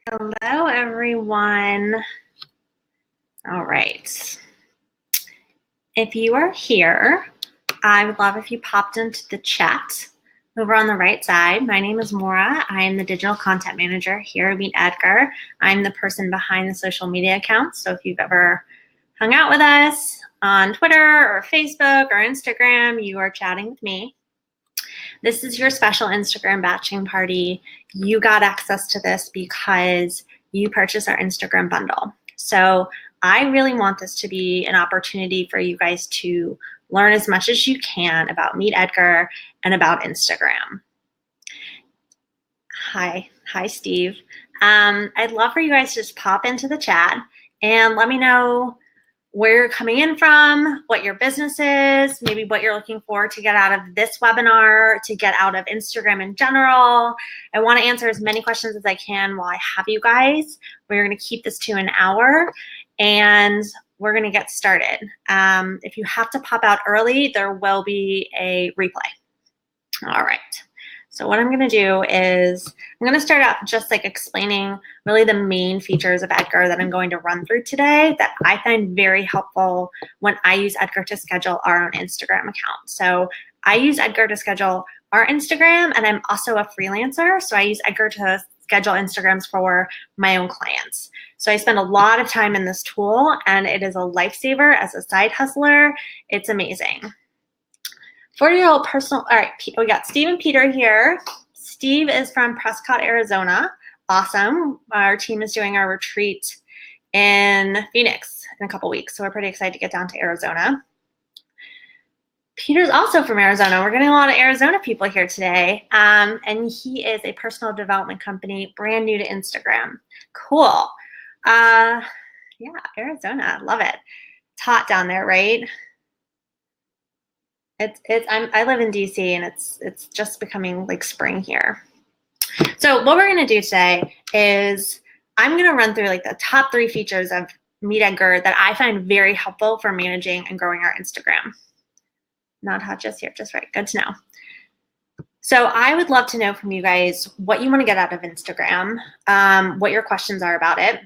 Hello, everyone. All right. If you are here, I would love if you popped into the chat over on the right side. My name is Maura. I am the digital content manager here at MeetEdgar. I'm the person behind the social media accounts. So if you've ever hung out with us on Twitter or Facebook or Instagram, you are chatting with me. This is your special Instagram batching party. You got access to this because you purchased our Instagram bundle. So I really want this to be an opportunity for you guys to learn as much as you can about MeetEdgar and about Instagram. Hi, Steve. I'd love for you guys to just pop into the chat and let me know where you're coming in from, what your business is, maybe what you're looking for to get out of this webinar, to get out of Instagram in general. I want to answer as many questions as I can while I have you guys. We're going to keep this to an hour and we're going to get started. If you have to pop out early, there will be a replay. All right. So what I'm going to do is I'm going to start out just like explaining really the main features of Edgar that I'm going to run through today that I find very helpful when I use Edgar to schedule our own Instagram account. So I use Edgar to schedule our Instagram, and I'm also a freelancer. So I use Edgar to schedule Instagrams for my own clients. So I spend a lot of time in this tool, and it is a lifesaver as a side hustler. It's amazing. 40-year-old personal, all right, we got Steve and Peter here. Steve is from Prescott, Arizona. Awesome. Our team is doing our retreat in Phoenix in a couple weeks, so we're pretty excited to get down to Arizona. Peter's also from Arizona. We're getting a lot of Arizona people here today, and he is a personal development company, brand new to Instagram. Cool. Yeah, Arizona, love it. It's hot down there, right? I live in DC, and it's just becoming like spring here. So what we're going to do today is I'm going to run through like the top 3 features of MeetEdgar that I find very helpful for managing and growing our Instagram. Not hot just here, just right. Good to know. So I would love to know from you guys what you want to get out of Instagram, what your questions are about it,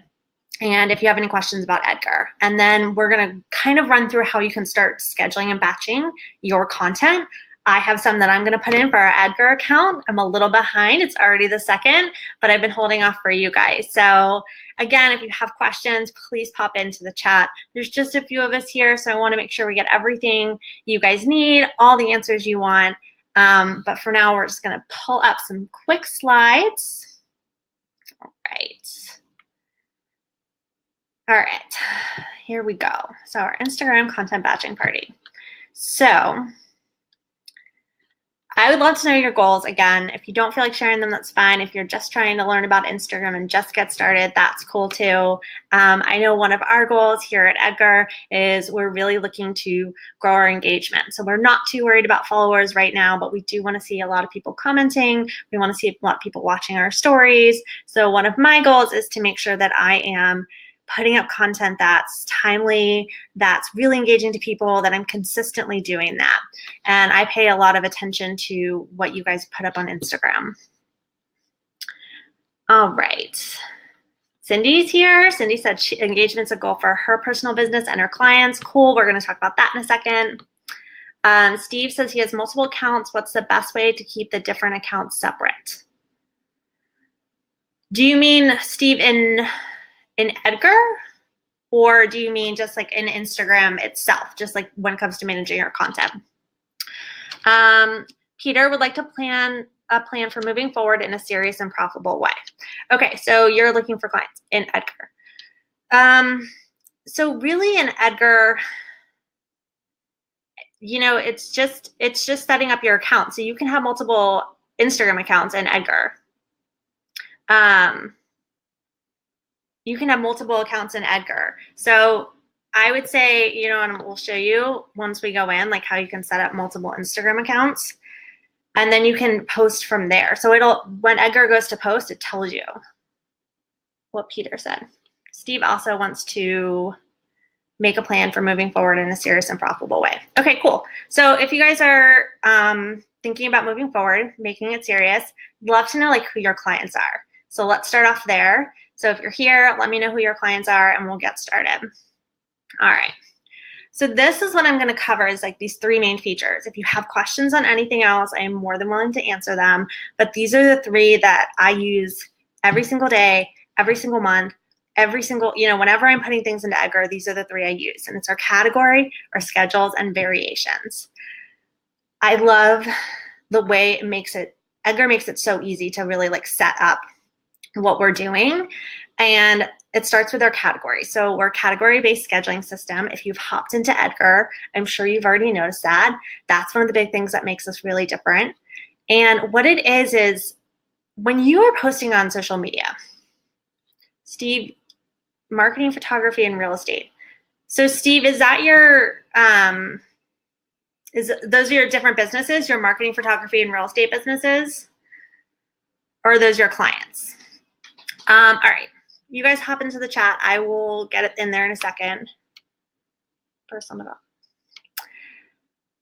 and if you have any questions about Edgar. And then we're going to kind of run through how you can start scheduling and batching your content. I have some that I'm going to put in for our Edgar account. I'm a little behind. It's already the 2nd, but I've been holding off for you guys. So again, if you have questions, please pop into the chat. There's just a few of us here, so I want to make sure we get everything you guys need, all the answers you want. But for now, we're just going to pull up some quick slides. All right. All right, here we go. So our Instagram content batching party. So I would love to know your goals. Again, if you don't feel like sharing them, that's fine. If you're just trying to learn about Instagram and just get started, that's cool too. I know one of our goals here at Edgar is we're really looking to grow our engagement. So we're not too worried about followers right now, but we do want to see a lot of people commenting. We want to see a lot of people watching our stories. So one of my goals is to make sure that I am putting up content that's timely, that's really engaging to people, that I'm consistently doing that. And I pay a lot of attention to what you guys put up on Instagram. All right. Cindy's here. Cindy said engagement's a goal for her personal business and her clients. Cool. We're going to talk about that in a second. Steve says he has multiple accounts. What's the best way to keep the different accounts separate? Do you mean, Steve, in Edgar, or do you mean just like in Instagram itself, just like when it comes to managing your content? Peter would like to plan a plan for moving forward in a serious and profitable way. Okay, so you're looking for clients in Edgar. So really in Edgar, you know, it's just setting up your account. So you can have multiple Instagram accounts in Edgar. You can have multiple accounts in Edgar. So I would say, you know, and we'll show you once we go in, like how you can set up multiple Instagram accounts, and then you can post from there. So when Edgar goes to post, it tells you what Peter said. Steve also wants to make a plan for moving forward in a serious and profitable way. Okay, cool. So if you guys are thinking about moving forward, making it serious, love to know like who your clients are. So let's start off there. So if you're here, let me know who your clients are and we'll get started. All right. So this is what I'm going to cover is like these 3 main features. If you have questions on anything else, I am more than willing to answer them. But these are the 3 that I use every single day, every single month, every single, whenever I'm putting things into Edgar, these are the 3 I use. And it's our category, our schedules, and variations. I love the way Edgar makes it so easy to really like set up what we're doing. And it starts with our category. So we're a category-based scheduling system. If you've hopped into Edgar, I'm sure you've already noticed that. That's one of the big things that makes us really different. And what it is when you are posting on social media, Steve, marketing, photography, and real estate. So Steve, is that your, those are your different businesses, your marketing, photography, and real estate businesses? Or are those your clients? All right. You guys hop into the chat. I will get it in there in a second.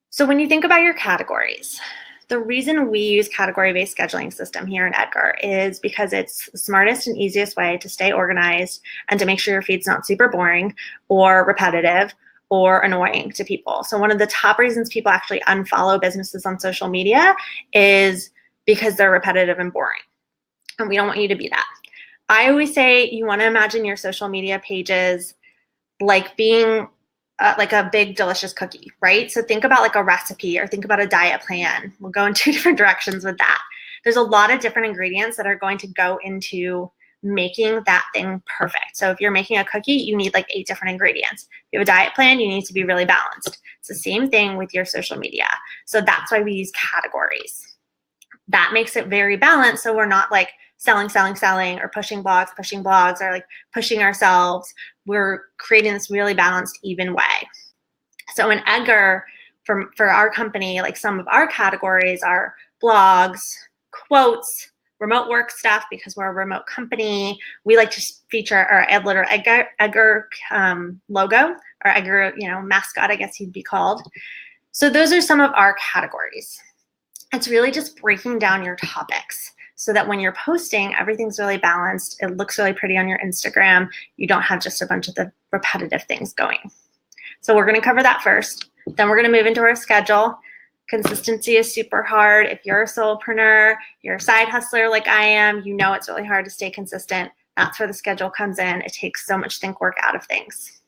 So when you think about your categories, the reason we use category-based scheduling system here in Edgar is because it's the smartest and easiest way to stay organized and to make sure your feed's not super boring or repetitive or annoying to people. So one of the top reasons people actually unfollow businesses on social media is because they're repetitive and boring. And we don't want you to be that. I always say you want to imagine your social media pages like being like a big delicious cookie, right? So think about like a recipe or think about a diet plan. We'll go in 2 different directions with that. There's a lot of different ingredients that are going to go into making that thing perfect. So if you're making a cookie, you need like 8 different ingredients. If you have a diet plan, you need to be really balanced. It's the same thing with your social media. So that's why we use categories. That makes it very balanced. So we're not like selling, or pushing blogs, or like pushing ourselves. We're creating this really balanced, even way. So in Edgar, for our company, like some of our categories are blogs, quotes, remote work stuff, because we're a remote company. We like to feature our Edgar logo, or Edgar, mascot, I guess he'd be called. So those are some of our categories. It's really just breaking down your topics so that when you're posting, everything's really balanced. It looks really pretty on your Instagram. You don't have just a bunch of the repetitive things going. So we're going to cover that first. Then we're going to move into our schedule. Consistency is super hard. If you're a solopreneur, you're a side hustler like I am, it's really hard to stay consistent. That's where the schedule comes in. It takes so much think work out of things.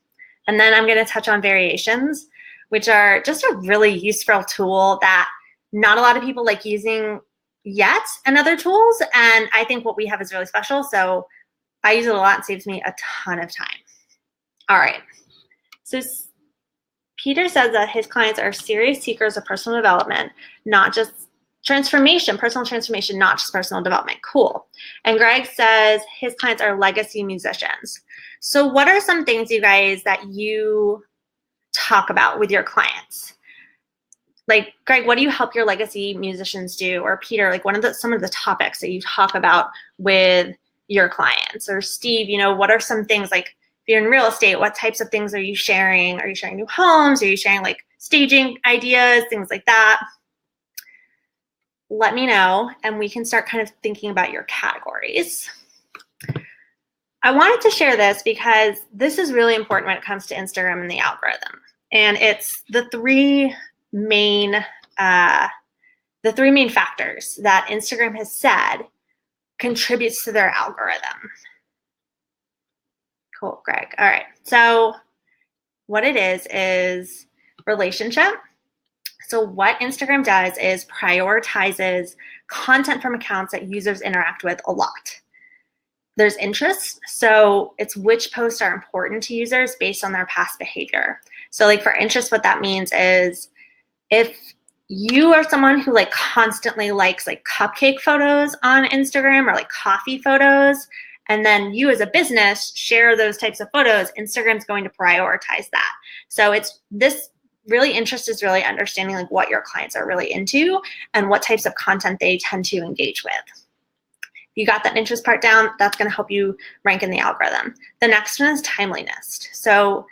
And then I'm going to touch on variations, which are just a really useful tool that not a lot of people like using yet, and other tools. And I think what we have is really special. So I use it a lot. It saves me a ton of time. All right. So Peter says that his clients are serious seekers of personal development, not just personal transformation, not just personal development. Cool. And Greg says his clients are legacy musicians. So what are some things, you guys, that you talk about with your clients? Like, Greg, what do you help your legacy musicians do? Or Peter, like some of the topics that you talk about with your clients? Or Steve, what are some things, like if you're in real estate, what types of things are you sharing? Are you sharing new homes? Are you sharing like staging ideas, things like that? Let me know, and we can start kind of thinking about your categories. I wanted to share this because this is really important when it comes to Instagram and the algorithm. And it's the three main factors that Instagram has said contributes to their algorithm. Cool, Greg. All right. So what it is relationship. So what Instagram does is prioritizes content from accounts that users interact with a lot. There's interest. So it's which posts are important to users based on their past behavior. So like for interest, what that means is if you are someone who like constantly likes like cupcake photos on Instagram or like coffee photos, and then you as a business share those types of photos, Instagram's going to prioritize that. So it's this really interest is really understanding like what your clients are really into and what types of content they tend to engage with. If you got that interest part down, that's going to help you rank in the algorithm. The next one is timeliness. So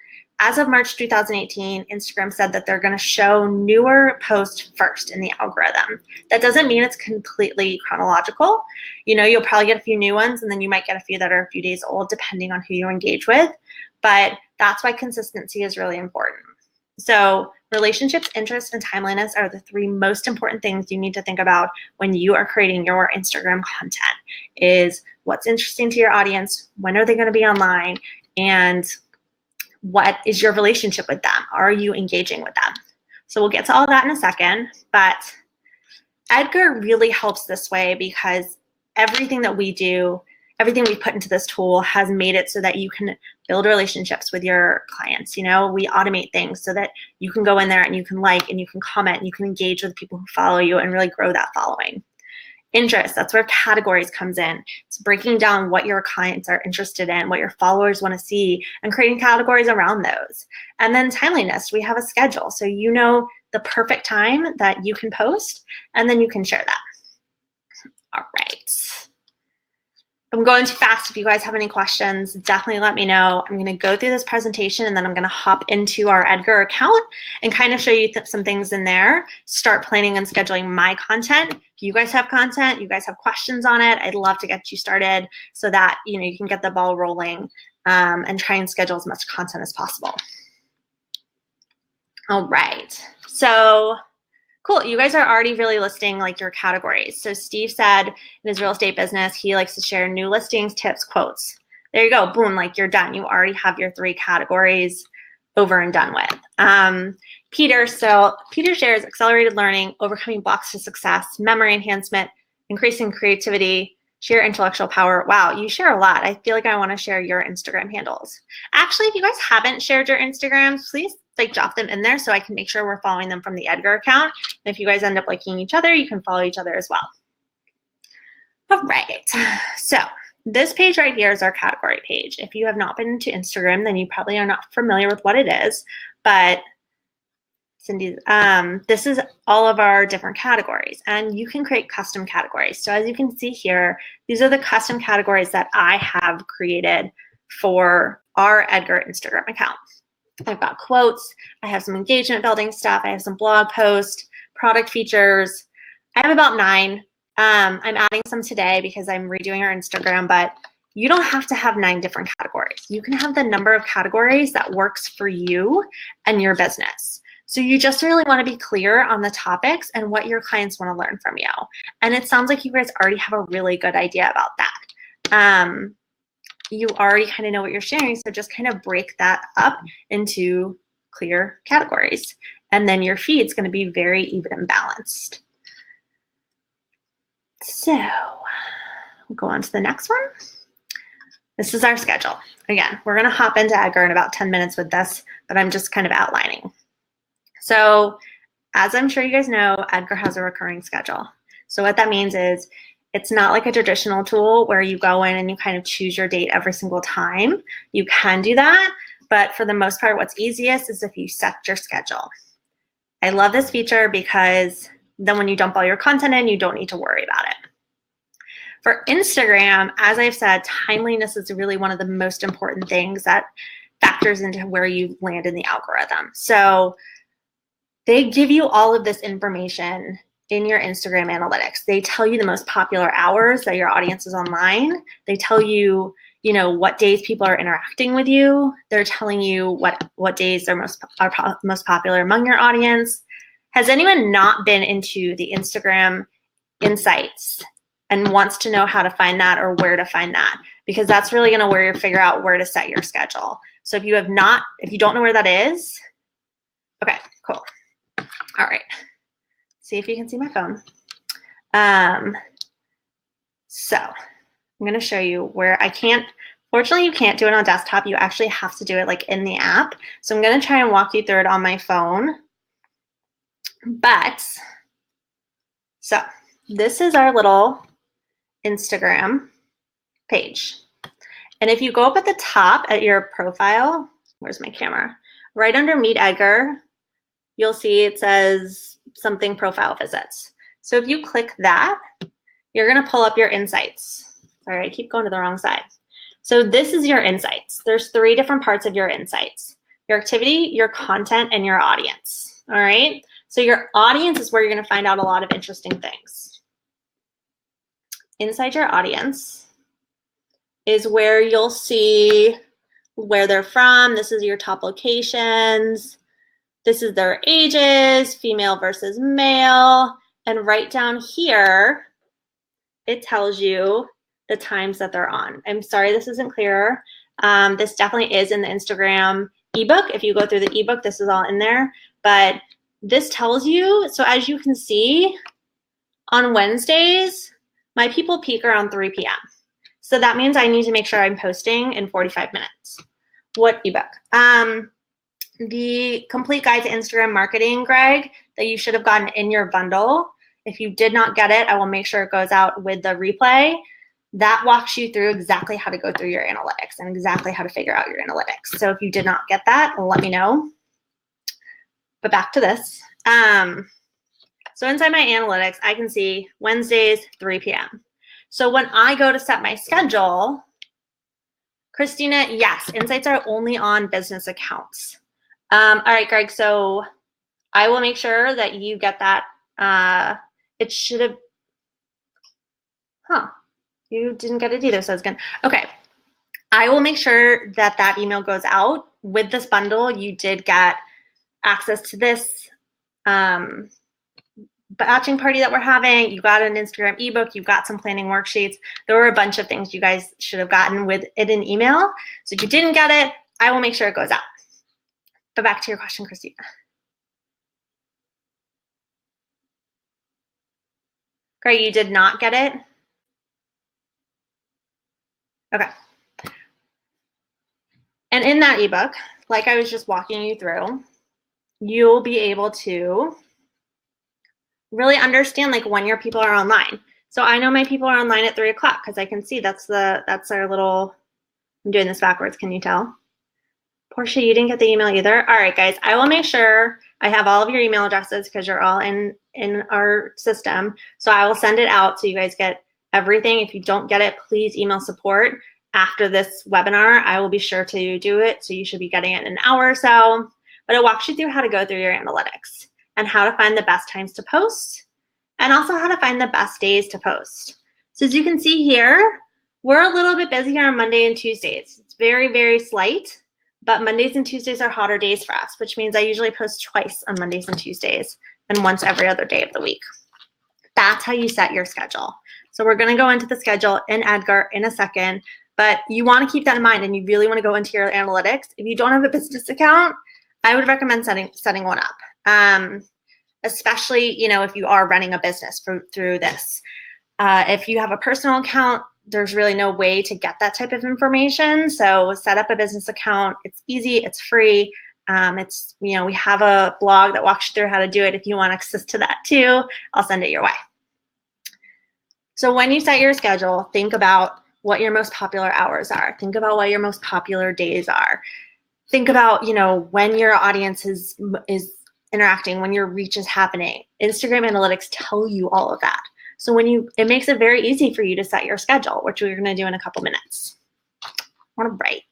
as of March 2018, Instagram said that they're going to show newer posts first in the algorithm. That doesn't mean it's completely chronological. You know, you'll probably get a few new ones, and then you might get a few that are a few days old, depending on who you engage with. But that's why consistency is really important. So relationships, interests, and timeliness are the 3 most important things you need to think about when you are creating your Instagram content. Is what's interesting to your audience, when are they going to be online, and what is your relationship with them? Are you engaging with them? So we'll get to all that in a second, but Edgar really helps this way because everything that we do, everything we put into this tool has made it so that you can build relationships with your clients. You know, we automate things so that you can go in there and you can like and you can comment and you can engage with people who follow you and really grow that following. Interest, that's where categories comes in. It's breaking down what your clients are interested in, what your followers want to see, and creating categories around those. And then timeliness, we have a schedule. So you know the perfect time that you can post, and then you can share that. All right. I'm going too fast. If you guys have any questions, definitely let me know. I'm going to go through this presentation and then I'm going to hop into our Edgar account and kind of show you some things in there. Start planning and scheduling my content. If you guys have content, you guys have questions on it, I'd love to get you started so that you can get the ball rolling and try and schedule as much content as possible. All right. So cool. You guys are already really listing like your categories. So Steve said in his real estate business, he likes to share new listings, tips, quotes. There you go. Boom. Like you're done. You already have your 3 categories over and done with. Peter shares accelerated learning, overcoming blocks to success, memory enhancement, increasing creativity, share intellectual power. Wow, you share a lot. I feel like I want to share your Instagram handles. Actually, if you guys haven't shared your Instagrams, please drop them in there so I can make sure we're following them from the Edgar account. And if you guys end up liking each other, you can follow each other as well. All right, so this page right here is our category page. If you have not been to Instagram, then you probably are not familiar with what it is, but Cindy, this is all of our different categories, and you can create custom categories. So as you can see here, these are the custom categories that I have created for our Edgar Instagram account. I've got quotes, I have some engagement building stuff, I have some blog posts, product features. I have about 9. I'm adding some today because I'm redoing our Instagram, but you don't have to have 9 different categories. You can have the number of categories that works for you and your business. So you just really want to be clear on the topics and what your clients want to learn from you. And it sounds like you guys already have a really good idea about that. You already kind of know what you're sharing, so just kind of break that up into clear categories. And then your feed's going to be very even and balanced. So we'll go on to the next one. This is our schedule. Again, we're going to hop into Edgar in about 10 minutes with this, but I'm just kind of outlining. So as I'm sure you guys know, Edgar has a recurring schedule. So what that means is it's not like a traditional tool where you go in and you kind of choose your date every single time. You can do that, but for the most part, what's easiest is if you set your schedule. I love this feature because then when you dump all your content in, you don't need to worry about it. For Instagram, as I've said, timeliness is really one of the most important things that factors into where you land in the algorithm. So they give you all of this information in your Instagram analytics. They tell you the most popular hours that your audience is online. They tell you, what days people are interacting with you. They're telling you what days are most popular among your audience. Has anyone not been into the Instagram insights and wants to know how to find that or where to find that? Because that's really going to figure out where to set your schedule. So if you don't know where that is, okay, cool. All right. See if you can see my phone. So I'm going to show you where fortunately you can't do it on desktop. You actually have to do it like in the app. So I'm going to try and walk you through it on my phone. So this is our little Instagram page. And if you go up at the top at your profile, where's my camera? Right under Meet Edgar, you'll see it says something profile visits. So if you click that, you're going to pull up your insights. Sorry, I keep going to the wrong side. So this is your insights. There's 3 different parts of your insights. your activity, your content, and your audience. All right. So your audience is where you're going to find out a lot of interesting things. Inside your audience is where you'll see where they're from. This is your top locations. This is their ages, female versus male. And right down here, it tells you the times that they're on. I'm sorry this isn't clearer. This definitely is in the Instagram ebook. If you go through the ebook, this is all in there. But this tells you, so as you can see, on Wednesdays, my people peak around 3 p.m. So that means I need to make sure I'm posting in 45 minutes. What ebook? The Complete Guide to Instagram Marketing, Greg, that you should have gotten in your bundle. If you did not get it, I will make sure it goes out with the replay. That walks you through exactly how to go through your analytics and exactly how to figure out your analytics. So if you did not get that, let me know. But back to this. So inside my analytics, I can see Wednesdays, 3 p.m. So when I go to set my schedule, Christina, yes, insights are only on business accounts. All right, Greg, so I will make sure that you get that. It should have, you didn't get it either, so it's good. Okay, I will make sure that that email goes out. With this bundle, you did get access to this batching party that we're having. You got an Instagram ebook. You got some planning worksheets. There were a bunch of things you guys should have gotten with it in email. So if you didn't get it, I will make sure it goes out. But back to your question, Christina. Greg, you did not get it? Okay. And in that ebook, like I was just walking you through, you'll be able to really understand like when your people are online. So I know my people are online at 3 o'clock because I can see that's our little, I'm doing this backwards, can you tell? Portia, you didn't get the email either. All right, guys, I will make sure I have all of your email addresses because you're all in our system. So I will send it out so you guys get everything. If you don't get it, please email support. After this webinar, I will be sure to do it. So you should be getting it in an hour or so. But it walks you through how to go through your analytics and how to find the best times to post and also how to find the best days to post. So as you can see here, we're a little bit busier on Monday and Tuesdays. It's very, very slight. But Mondays and Tuesdays are hotter days for us, which means I usually post twice on Mondays and Tuesdays and once every other day of the week. That's how you set your schedule. So we're going to go into the schedule in Edgar in a second, but you want to keep that in mind and you really want to go into your analytics. If you don't have a business account, I would recommend setting one up, especially if you are running a business through this. If you have a personal account, there's really no way to get that type of information. So set up a business account. It's easy. It's free. We have a blog that walks you through how to do it. If you want access to that too, I'll send it your way. So when you set your schedule, think about what your most popular hours are. Think about what your most popular days are. Think about, when your audience is interacting, when your reach is happening. Instagram analytics tell you all of that. So it makes it very easy for you to set your schedule, which we're going to do in a couple minutes. All right.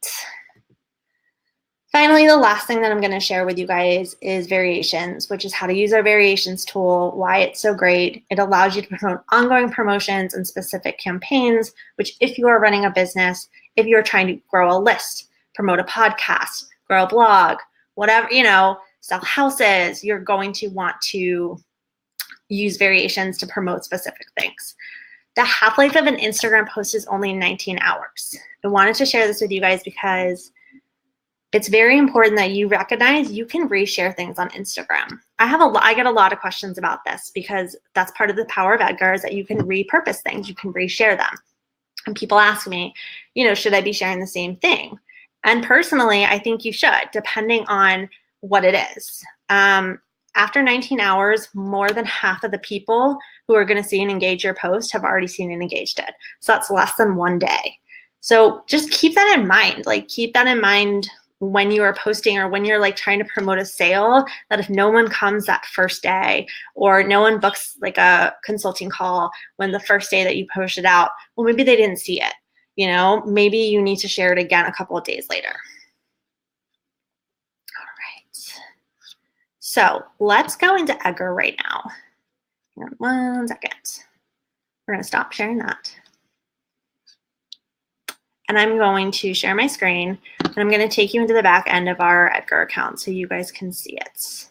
Finally, the last thing that I'm going to share with you guys is variations, which is how to use our variations tool, why it's so great. It allows you to promote ongoing promotions and specific campaigns, which if you are running a business, if you're trying to grow a list, promote a podcast, grow a blog, whatever, sell houses, you're going to want to use variations to promote specific things. The half-life of an Instagram post is only 19 hours. I wanted to share this with you guys because it's very important that you recognize you can reshare things on Instagram. I get a lot of questions about this because that's part of the power of Edgar is that you can repurpose things, you can reshare them. And people ask me, should I be sharing the same thing? And personally, I think you should, depending on what it is. After 19 hours, more than half of the people who are going to see and engage your post have already seen and engaged it. So that's less than 1 day. So just keep that in mind. Keep that in mind when you are posting or when you're trying to promote a sale, that if no one comes that first day or no one books a consulting call when the first day that you posted out, well, maybe they didn't see it. Maybe you need to share it again a couple of days later. So let's go into Edgar right now. Hang on 1 second. We're going to stop sharing that. And I'm going to share my screen, and I'm going to take you into the back end of our Edgar account so you guys can see it.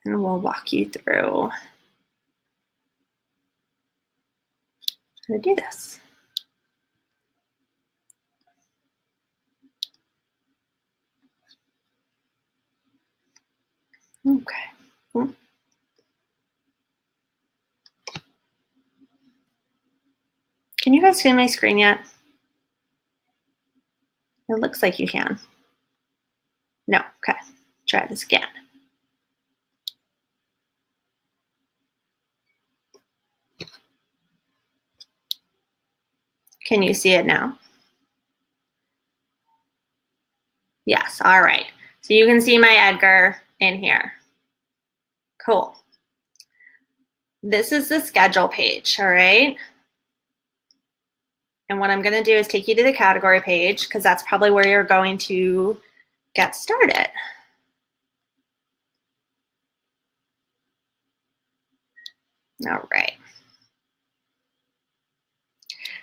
And we'll walk you through how to do this. Okay. Cool. Can you guys see my screen yet? It looks like you can. No, okay. Try this again. Can you see it now? Yes, all right. So you can see my Edgar in here. Cool. This is the schedule page, all right? And what I'm gonna do is take you to the category page because that's probably where you're going to get started. All right.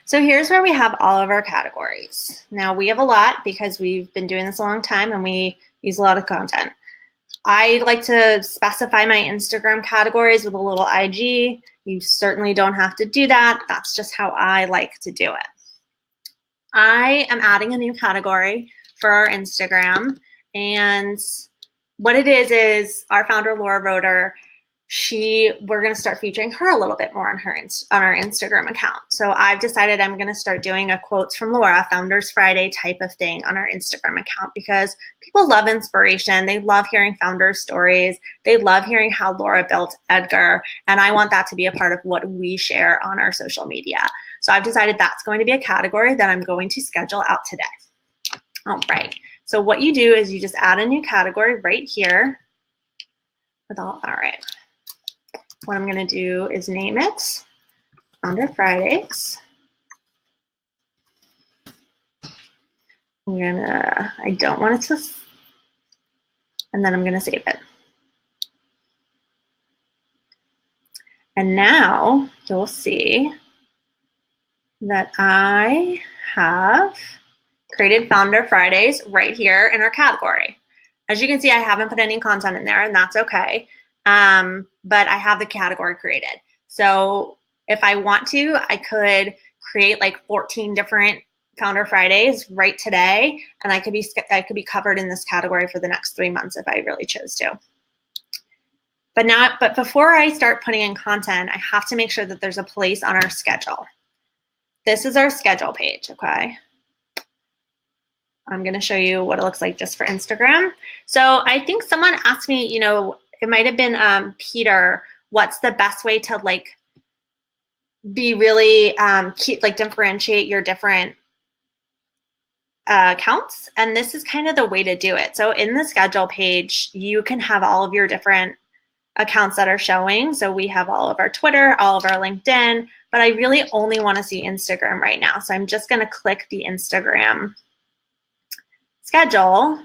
So here's where we have all of our categories. Now we have a lot because we've been doing this a long time and we use a lot of content. I like to specify my Instagram categories with a little IG. You certainly don't have to do that. That's just how I like to do it. I am adding a new category for our Instagram, and what it is our founder Laura Roeder, we're going to start featuring her a little bit more on our Instagram account. So I've decided I'm going to start doing a quotes from Laura, Founders Friday type of thing on our Instagram account because people love inspiration. They love hearing founder stories. They love hearing how Laura built Edgar. And I want that to be a part of what we share on our social media. So I've decided that's going to be a category that I'm going to schedule out today. All right. So what you do is you just add a new category right here. All right. What I'm going to do is name it Founder Fridays. I don't want it to, and then I'm going to save it. And now you'll see that I have created Founder Fridays right here in our category. As you can see, I haven't put any content in there, and that's okay. But I have the category created. So if I want to, I could create like 14 different Founder Fridays right today, and I could be covered in this category for the next 3 months if I really chose to. But before I start putting in content, I have to make sure that there's a place on our schedule. This is our schedule page, okay? I'm gonna show you what it looks like just for Instagram. So I think someone asked me, you know, it might have been Peter, what's the best way to like be really differentiate your different accounts? And this is kind of the way to do it. So in the schedule page, you can have all of your different accounts that are showing. So we have all of our Twitter, all of our LinkedIn, but I really only want to see Instagram right now. So I'm just going to click the Instagram schedule.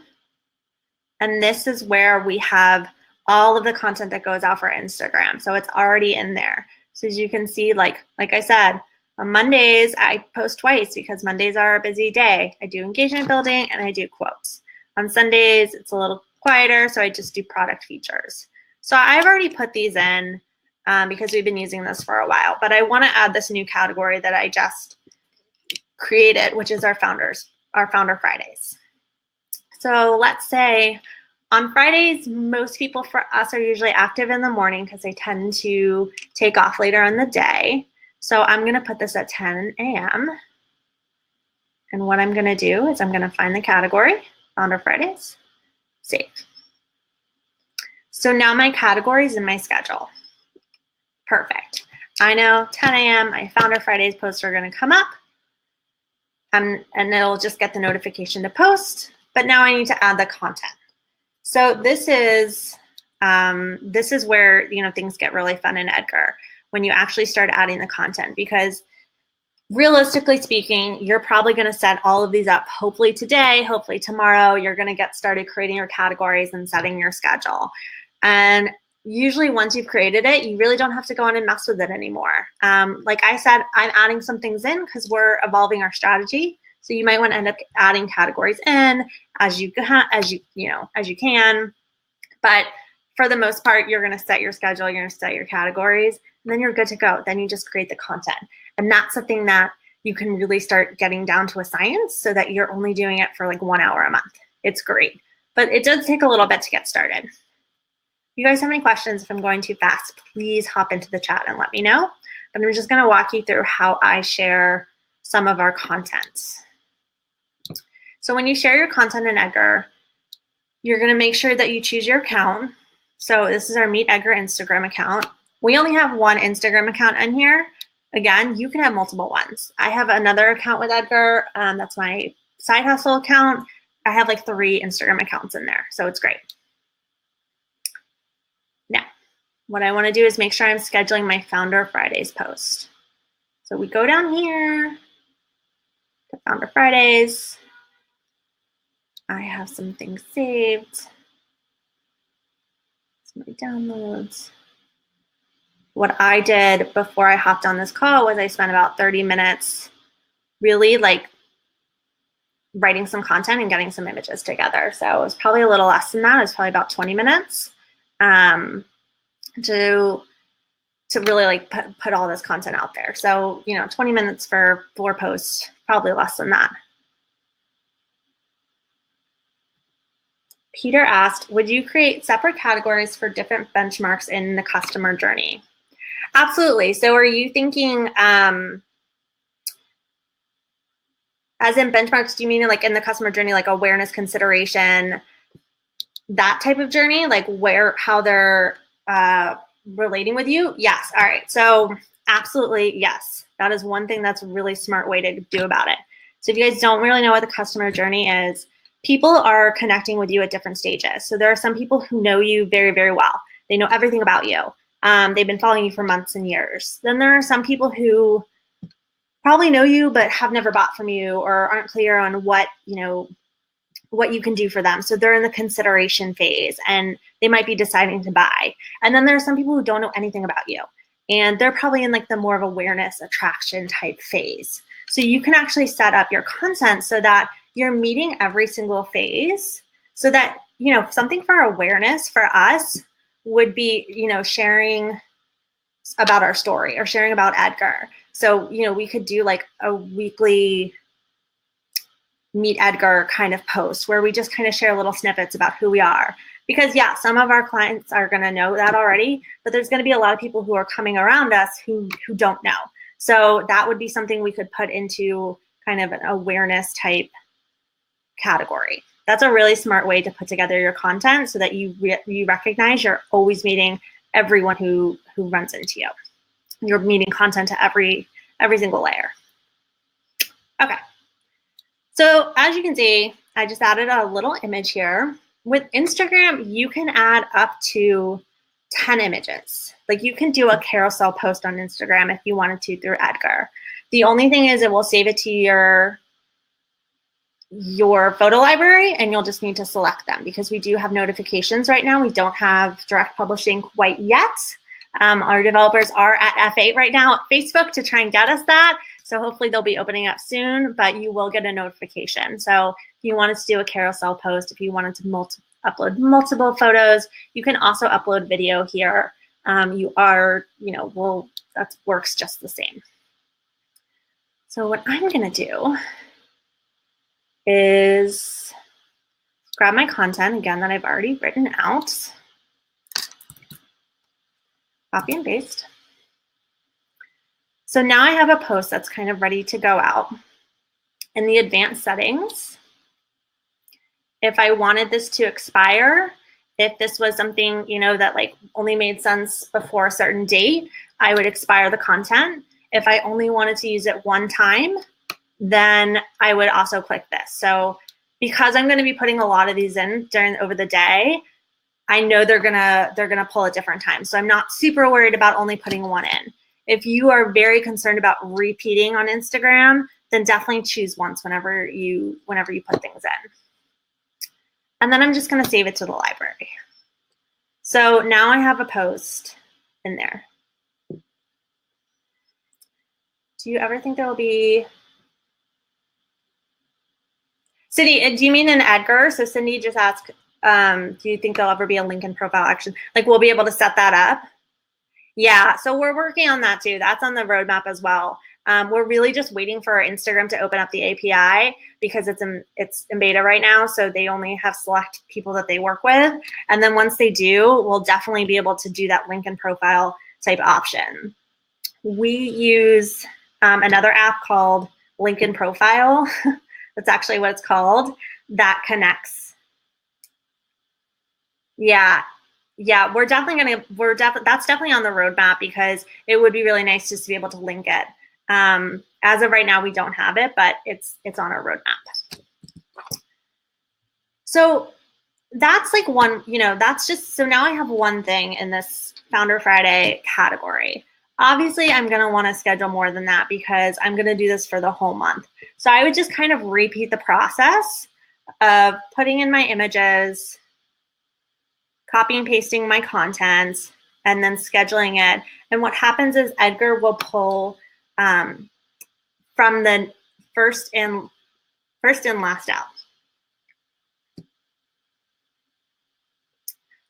And this is where we have all of the content that goes out for Instagram. So it's already in there. So as you can see, like I said, on Mondays, I post twice because Mondays are a busy day. I do engagement building and I do quotes. On Sundays, it's a little quieter, so I just do product features. So I've already put these in because we've been using this for a while, but I want to add this new category that I just created, which is our Founder Fridays. So let's say on Fridays, most people for us are usually active in the morning because they tend to take off later in the day. So I'm going to put this at 10 a.m. And what I'm going to do is I'm going to find the category, Founder Fridays, save. So now my category is in my schedule. Perfect. I know 10 a.m. my Founder Fridays posts are going to come up, and it'll just get the notification to post. But now I need to add the content. So this is where things get really fun in Edgar when you actually start adding the content, because realistically speaking, you're probably going to set all of these up hopefully today, hopefully tomorrow. You're going to get started creating your categories and setting your schedule. And usually once you've created it, you really don't have to go on and mess with it anymore. Like I said, I'm adding some things in because we're evolving our strategy. So you might want to end up adding categories in as you can. But for the most part, you're going to set your schedule, you're going to set your categories, and then you're good to go. Then you just create the content. And that's the thing that you can really start getting down to a science so that you're only doing it for like 1 hour a month. It's great. But it does take a little bit to get started. If you guys have any questions, if I'm going too fast, please hop into the chat and let me know. But I'm just going to walk you through how I share some of our content. So when you share your content in Edgar, you're going to make sure that you choose your account. So this is our Meet Edgar Instagram account. We only have one Instagram account in here. Again, you can have multiple ones. I have another account with Edgar. That's my side hustle account. I have like 3 Instagram accounts in there, so it's great. Now, what I want to do is make sure I'm scheduling my Founder Fridays post. So we go down here to Founder Fridays. I have some things saved. Some of my downloads. What I did before I hopped on this call was I spent about 30 minutes really like writing some content and getting some images together. So it was probably a little less than that. It was probably about 20 minutes to really like put all this content out there. So, 20 minutes for 4 posts, probably less than that. Peter asked, would you create separate categories for different benchmarks in the customer journey? Absolutely. So are you thinking, as in benchmarks, do you mean like in the customer journey, like awareness, consideration, that type of journey, like how they're relating with you? Yes. All right. So absolutely, yes. That is one thing that's a really smart way to do about it. So if you guys don't really know what the customer journey is, people are connecting with you at different stages. So there are some people who know you very, very well. They know everything about you. They've been following you for months and years. Then there are some people who probably know you but have never bought from you or aren't clear on what you can do for them. So they're in the consideration phase and they might be deciding to buy. And then there are some people who don't know anything about you and they're probably in like the more of awareness attraction type phase. So you can actually set up your content so that you're meeting every single phase so that, something for awareness for us would be, sharing about our story or sharing about Edgar. So, we could do like a weekly Meet Edgar kind of post where we just kind of share little snippets about who we are. Because yeah, some of our clients are going to know that already, but there's going to be a lot of people who are coming around us who don't know. So that would be something we could put into kind of an awareness type category. That's a really smart way to put together your content so that you recognize you're always meeting everyone who runs into you. You're meeting content to every single layer. Okay. So as you can see, I just added a little image here. With Instagram, you can add up to 10 images. Like you can do a carousel post on Instagram if you wanted to through Edgar. The only thing is it will save it to your photo library and you'll just need to select them because we do have notifications right now. We don't have direct publishing quite yet. Our developers are at F8 right now at Facebook to try and get us that. So hopefully they'll be opening up soon, but you will get a notification. So if you wanted to do a carousel post, if you wanted to upload multiple photos, you can also upload video here. That works just the same. So what I'm gonna do is grab my content again that I've already written out, copy and paste. So now I have a post that's kind of ready to go out. In the advanced settings, if I wanted this to expire, if this was something, that like only made sense before a certain date, I would expire the content. If I only wanted to use it one time, then I would also click this. So because I'm going to be putting a lot of these in over the day, I know they're gonna pull at different times. So I'm not super worried about only putting one in. If you are very concerned about repeating on Instagram, then definitely choose once whenever you put things in. And then I'm just going to save it to the library. So now I have a post in there. Do you ever think there will be... Cindy, do you mean in Edgar? So Cindy just asked, do you think there'll ever be a link in profile action? Like we'll be able to set that up? Yeah, so we're working on that too. That's on the roadmap as well. We're really just waiting for our Instagram to open up the API because it's in beta right now. So they only have select people that they work with. And then once they do, we'll definitely be able to do that link in profile type option. We use another app called Link in Profile. That's actually what it's called. That connects. Yeah, we're definitely that's definitely on the roadmap because it would be really nice just to be able to link it. As of right now, we don't have it, but it's on our roadmap. So that's like one, that's just, so now I have one thing in this Founder Friday category. Obviously, I'm going to want to schedule more than that because I'm going to do this for the whole month. So I would just kind of repeat the process of putting in my images, copy and pasting my content, and then scheduling it. And what happens is Edgar will pull from the first in, last out.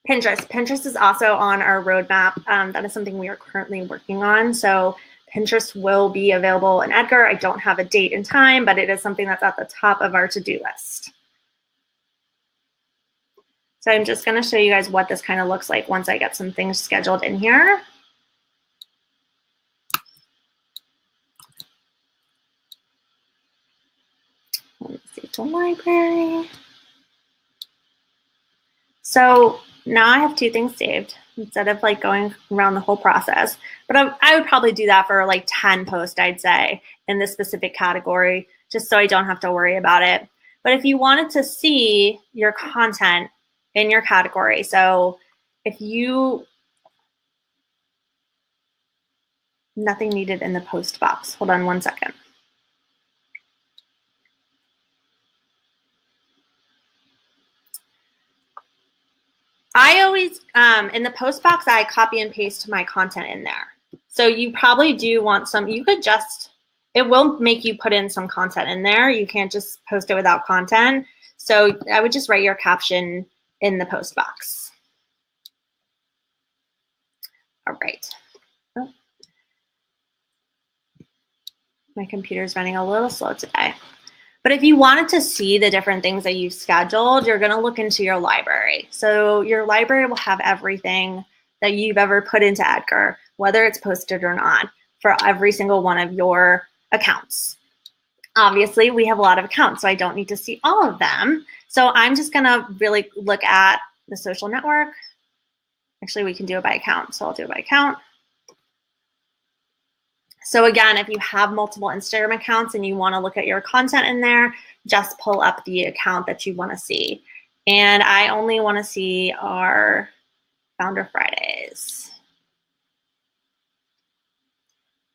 Pinterest is also on our roadmap. That is something we are currently working on. So Pinterest will be available in Edgar. I don't have a date and time, but it is something that's at the top of our to-do list. So I'm just going to show you guys what this kind of looks like once I get some things scheduled in here. Let's see, to library. So now I have 2 things saved instead of like going around the whole process. But I would probably do that for like 10 posts, I'd say, in this specific category, just so I don't have to worry about it. But if you wanted to see your content in your category, so if you, nothing needed in the post box. Hold on one second. I always, in the post box, I copy and paste my content in there. So you probably do want some, you could just, it will make you put in some content in there. You can't just post it without content. So I would just write your caption in the post box. All right. Oh. My computer's running a little slow today. But if you wanted to see the different things that you've scheduled, you're going to look into your library. So your library will have everything that you've ever put into Edgar, whether it's posted or not, for every single one of your accounts. Obviously, we have a lot of accounts, so I don't need to see all of them. So I'm just going to really look at the social network. Actually, we can do it by account, so I'll do it by account. So again, if you have multiple Instagram accounts and you want to look at your content in there, just pull up the account that you want to see. And I only want to see our Founder Fridays.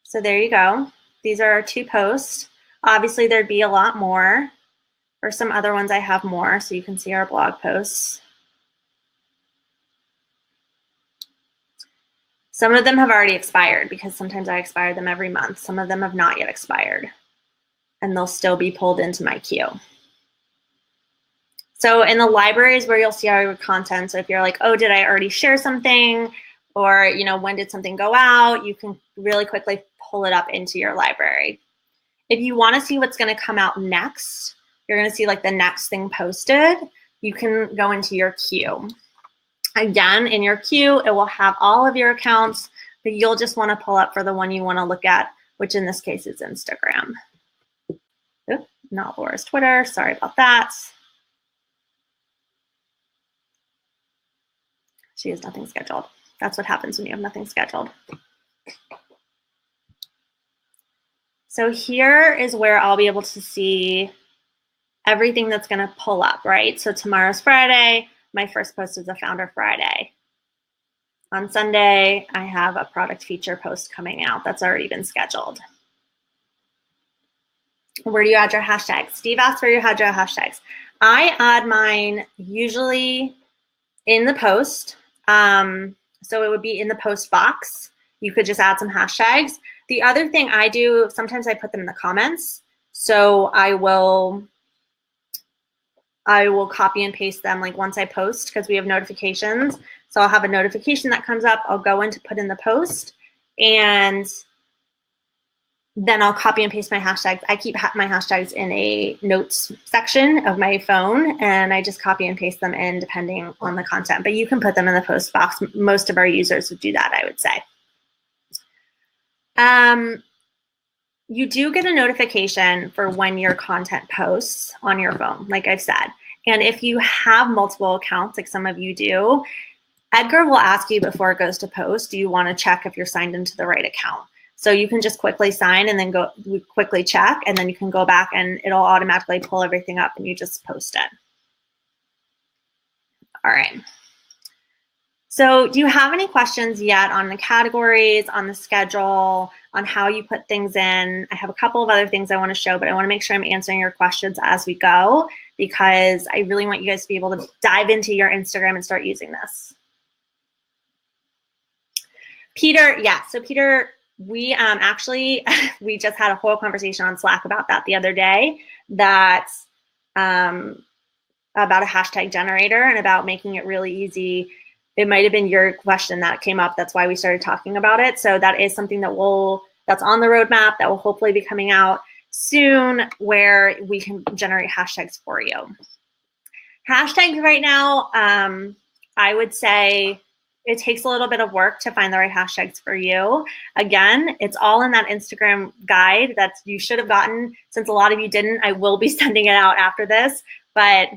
So there you go. These are our 2 posts. Obviously, there'd be a lot more. For some other ones, I have more, so you can see our blog posts. Some of them have already expired because sometimes I expire them every month. Some of them have not yet expired, and they'll still be pulled into my queue. So in the libraries where you'll see our content, so if you're like, oh, did I already share something? Or, when did something go out? You can really quickly pull it up into your library. If you want to see what's going to come out next, you're going to see like the next thing posted. You can go into your queue. Again, in your queue, it will have all of your accounts, but you'll just want to pull up for the one you want to look at, which in this case is Instagram. Oop, not Laura's Twitter. Sorry about that. She has nothing scheduled. That's what happens when you have nothing scheduled. So here is where I'll be able to see everything that's going to pull up, right? So tomorrow's Friday. My first post is a Founder Friday. On Sunday, I have a product feature post coming out that's already been scheduled. Where do you add your hashtags? Steve asked where you add your hashtags. I add mine usually in the post. So it would be in the post box. You could just add some hashtags. The other thing I do, sometimes I put them in the comments. So I will copy and paste them like once I post, because we have notifications. So I'll have a notification that comes up. I'll go in to put in the post, and then I'll copy and paste my hashtags. I keep my hashtags in a notes section of my phone, and I just copy and paste them in depending on the content. But you can put them in the post box. Most of our users would do that, I would say. You do get a notification for when your content posts on your phone, like I've said. And if you have multiple accounts, like some of you do, Edgar will ask you before it goes to post, do you want to check if you're signed into the right account? So you can just quickly sign and then quickly check, and then you can go back and it'll automatically pull everything up and you just post it. All right. So do you have any questions yet on the categories, on the schedule, on how you put things in? I have a couple of other things I want to show, but I want to make sure I'm answering your questions as we go, because I really want you guys to be able to dive into your Instagram and start using this. Peter, yeah, so Peter, we actually, we just had a whole conversation on Slack about that the other day, that about a hashtag generator and about making it really easy. It might have been your question that came up. That's why we started talking about it. So that is something that that's on the roadmap, that will hopefully be coming out soon, where we can generate hashtags for you. Hashtags right now, I would say it takes a little bit of work to find the right hashtags for you. Again, it's all in that Instagram guide that you should have gotten. Since a lot of you didn't, I will be sending it out after this. But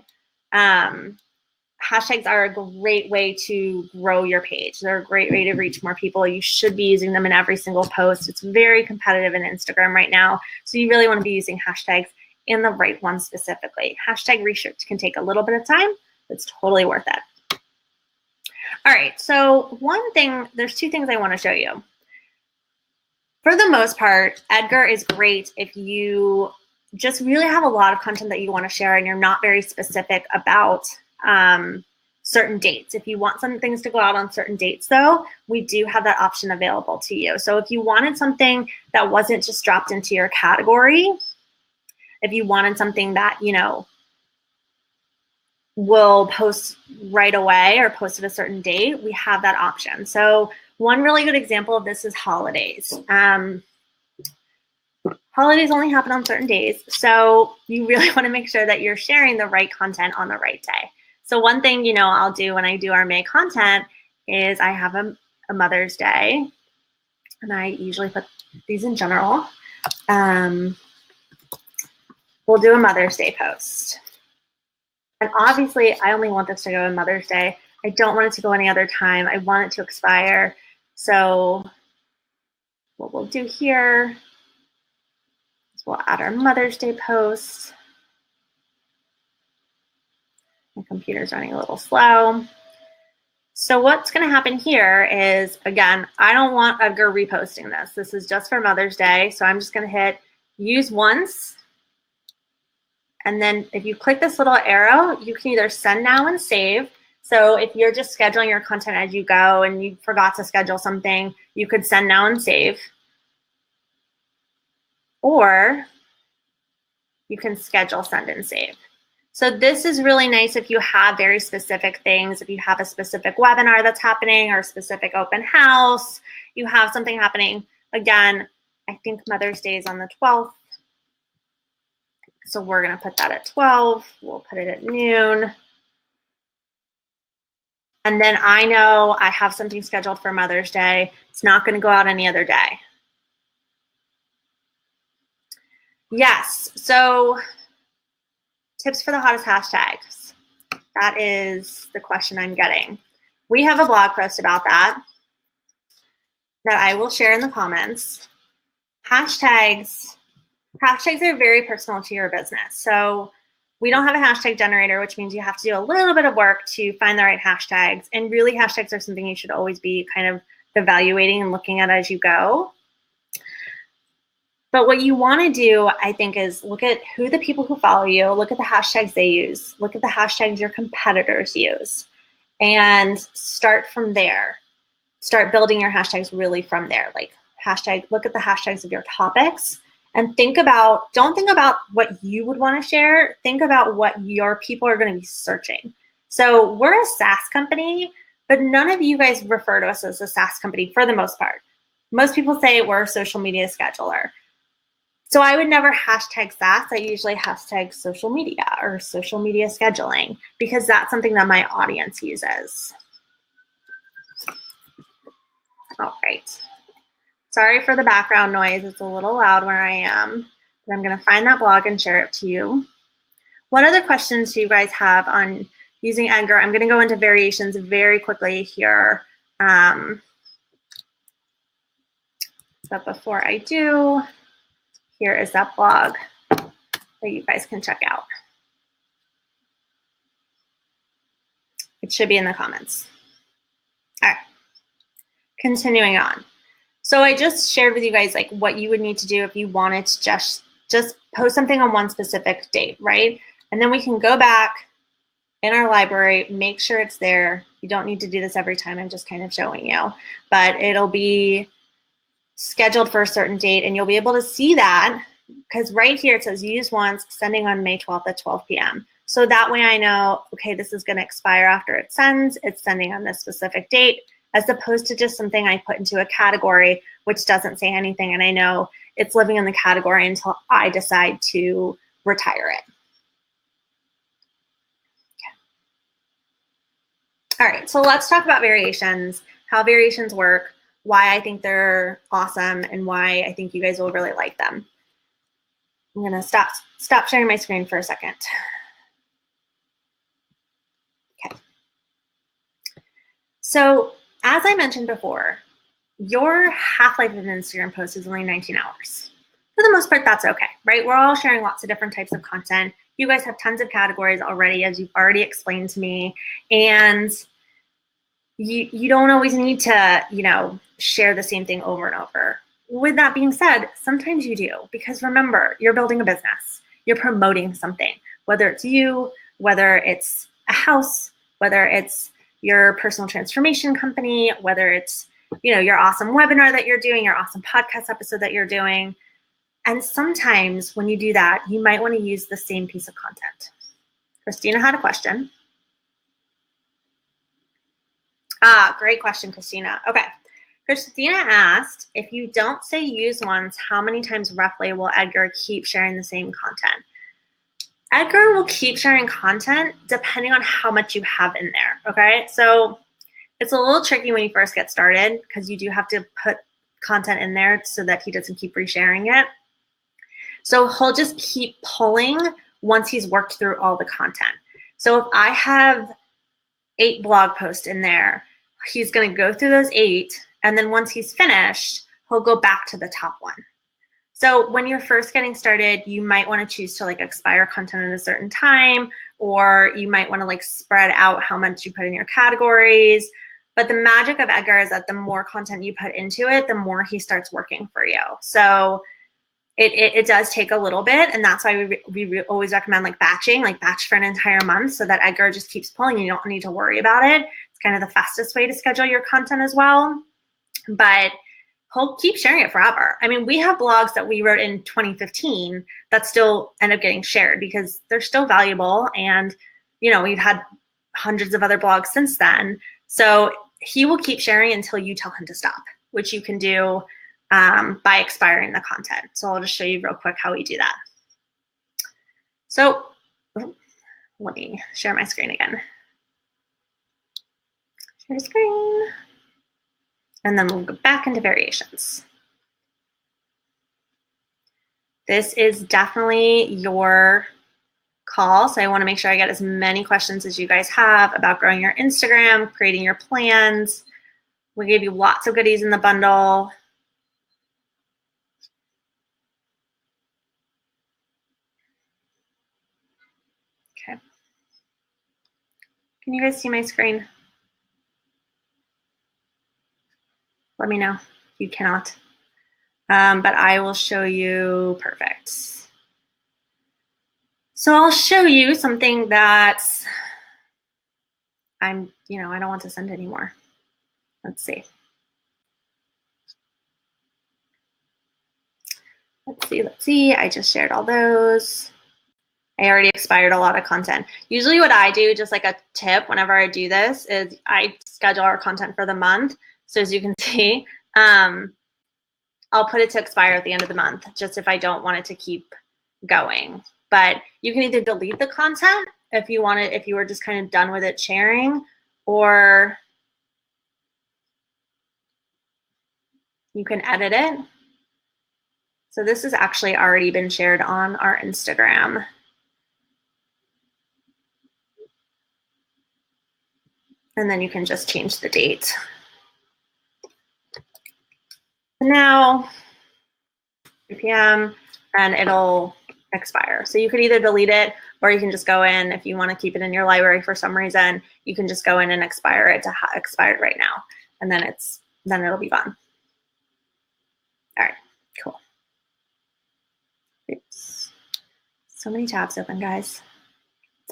hashtags are a great way to grow your page. They're a great way to reach more people. You should be using them in every single post. It's very competitive in Instagram right now. So you really want to be using hashtags in the right ones specifically. Hashtag research can take a little bit of time. It's totally worth it. All right, so there's two things I want to show you. For the most part, Edgar is great if you just really have a lot of content that you want to share and you're not very specific about certain dates. If you want some things to go out on certain dates, though, we do have that option available to you. So if you wanted something that wasn't just dropped into your category, if you wanted something that, you know, will post right away or post at a certain date, we have that option. So one really good example of this is holidays. Holidays only happen on certain days, so you really want to make sure that you're sharing the right content on the right day. So one thing, you know, I'll do when I do our May content is I have a Mother's Day, and I usually put these in general. We'll do a Mother's Day post. And obviously, I only want this to go on Mother's Day. I don't want it to go any other time. I want it to expire. So what we'll do here is we'll add our Mother's Day post. My computer's running a little slow. So what's going to happen here is, again, I don't want Edgar reposting this. This is just for Mother's Day. So I'm just going to hit use once. And then if you click this little arrow, you can either send now and save. So if you're just scheduling your content as you go and you forgot to schedule something, you could send now and save. Or you can schedule, send, and save. So this is really nice if you have very specific things, if you have a specific webinar that's happening or a specific open house, you have something happening. Again, I think Mother's Day is on the 12th. So we're going to put that at 12. We'll put it at noon. And then I know I have something scheduled for Mother's Day. It's not going to go out any other day. Yes, so tips for the hottest hashtags. That is the question I'm getting. We have a blog post about that I will share in the comments. Hashtags are very personal to your business. So We don't have a hashtag generator, which means you have to do a little bit of work to find the right hashtags. And really, hashtags are something you should always be kind of evaluating and looking at as you go. But what you want to do, I think, is look at who the people who follow you, look at the hashtags they use, look at the hashtags your competitors use, and start from there. Start building your hashtags really from there. Like look at the hashtags of your topics and don't think about what you would want to share. Think about what your people are going to be searching. So we're a SaaS company, but none of you guys refer to us as a SaaS company for the most part. Most people say we're a social media scheduler. So I would never hashtag SaaS. I usually hashtag social media or social media scheduling because that's something that my audience uses. All right. Sorry for the background noise. It's a little loud where I am, but I'm going to find that blog and share it to you. What other questions do you guys have on using Edgar? I'm going to go into variations very quickly here. But before I do, here is that blog that you guys can check out. It should be in the comments. All right. Continuing on. So I just shared with you guys like what you would need to do if you wanted to just post something on one specific date, right? And then we can go back in our library, make sure it's there. You don't need to do this every time. I'm just kind of showing you, but it'll be scheduled for a certain date and you'll be able to see that because right here it says use once, sending on May 12th at 12 p.m. So that way I know, okay, this is going to expire after it sends. It's sending on this specific date, as opposed to just something I put into a category which doesn't say anything, and I know it's living in the category until I decide to retire it. Okay. All right, so let's talk about variations, how variations work, why I think they're awesome, and why I think you guys will really like them. I'm gonna stop sharing my screen for a second. Okay. So, as I mentioned before, your half-life of an Instagram post is only 19 hours. For the most part, that's okay, right? We're all sharing lots of different types of content. You guys have tons of categories already, as you've already explained to me. And you don't always need to, share the same thing over and over. With that being said, sometimes you do, because remember, you're building a business. You're promoting something, whether it's you, whether it's a house, whether it's your personal transformation company, whether it's, your awesome webinar that you're doing, your awesome podcast episode that you're doing. And sometimes when you do that, you might want to use the same piece of content. Christina had a question. Great question, Christina. Okay. Christina asked, if you don't say use once, how many times roughly will Edgar keep sharing the same content? Edgar will keep sharing content depending on how much you have in there, okay? So it's a little tricky when you first get started because you do have to put content in there so that he doesn't keep resharing it. So he'll just keep pulling once he's worked through all the content. So if I have 8 blog posts in there, he's going to go through those 8, and then once he's finished, he'll go back to the top one. So when you're first getting started, you might want to choose to expire content at a certain time, or you might want to spread out how much you put in your categories. But the magic of Edgar is that the more content you put into it, the more he starts working for you. So it does take a little bit, and that's why we always recommend batching, batch for an entire month, so that Edgar just keeps pulling. You don't need to worry about it. It's kind of the fastest way to schedule your content as well. But he'll keep sharing it forever. I mean, we have blogs that we wrote in 2015 that still end up getting shared because they're still valuable, and we've had hundreds of other blogs since then. So he will keep sharing until you tell him to stop, which you can do by expiring the content. So I'll just show you real quick how we do that. So let me share my screen again. Share screen. And then we'll go back into variations. This is definitely your call. So I want to make sure I get as many questions as you guys have about growing your Instagram, creating your plans. We gave you lots of goodies in the bundle. Can you guys see my screen? Let me know if you cannot. But I will show you. Perfect. So I'll show you something that I don't want to send anymore. Let's see. Let's see. I just shared all those. I already expired a lot of content. Usually what I do, just like a tip whenever I do this, is I schedule our content for the month. So as you can see, I'll put it to expire at the end of the month, just if I don't want it to keep going. But you can either delete the content if you were just kind of done with it sharing, or you can edit it. So this has actually already been shared on our Instagram. And then you can just change the date. Now, 3 p.m. and it'll expire. So you could either delete it, or you can just go in. If you want to keep it in your library for some reason, you can just go in and expire it to expired right now. And then it'll be gone. All right, cool. Oops. So many tabs open, guys.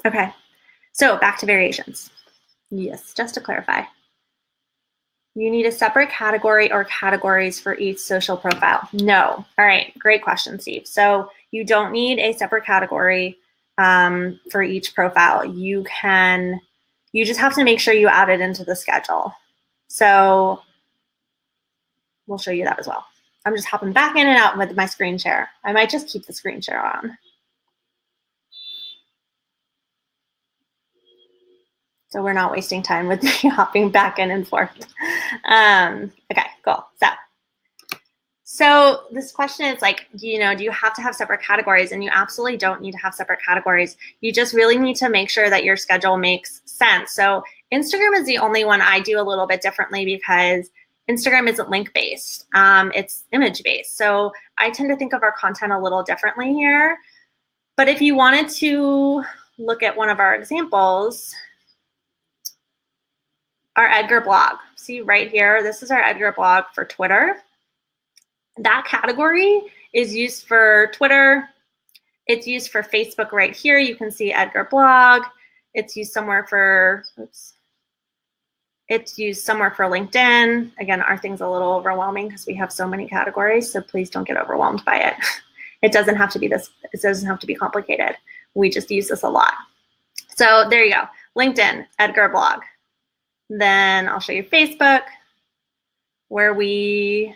Okay, so back to variations. Yes, just to clarify. You need a separate category or categories for each social profile? No. All right, great question, Steve. So you don't need a separate category for each profile. You just have to make sure you add it into the schedule. So we'll show you that as well. I'm just hopping back in and out with my screen share. I might just keep the screen share on. So we're not wasting time with me hopping back in and forth. Okay, cool. So this question is like, do you have to have separate categories? And you absolutely don't need to have separate categories. You just really need to make sure that your schedule makes sense. So Instagram is the only one I do a little bit differently, because Instagram isn't link-based. It's image-based. So I tend to think of our content a little differently here. But if you wanted to look at one of our examples, our Edgar blog. See right here, this is our Edgar blog for Twitter. That category is used for Twitter. It's used for Facebook right here. You can see Edgar blog. It's used somewhere for, It's used somewhere for LinkedIn. Again, our thing's a little overwhelming because we have so many categories, so please don't get overwhelmed by it. It doesn't have to be this, it doesn't have to be complicated. We just use this a lot. So there you go, LinkedIn, Edgar blog. Then I'll show you Facebook, where we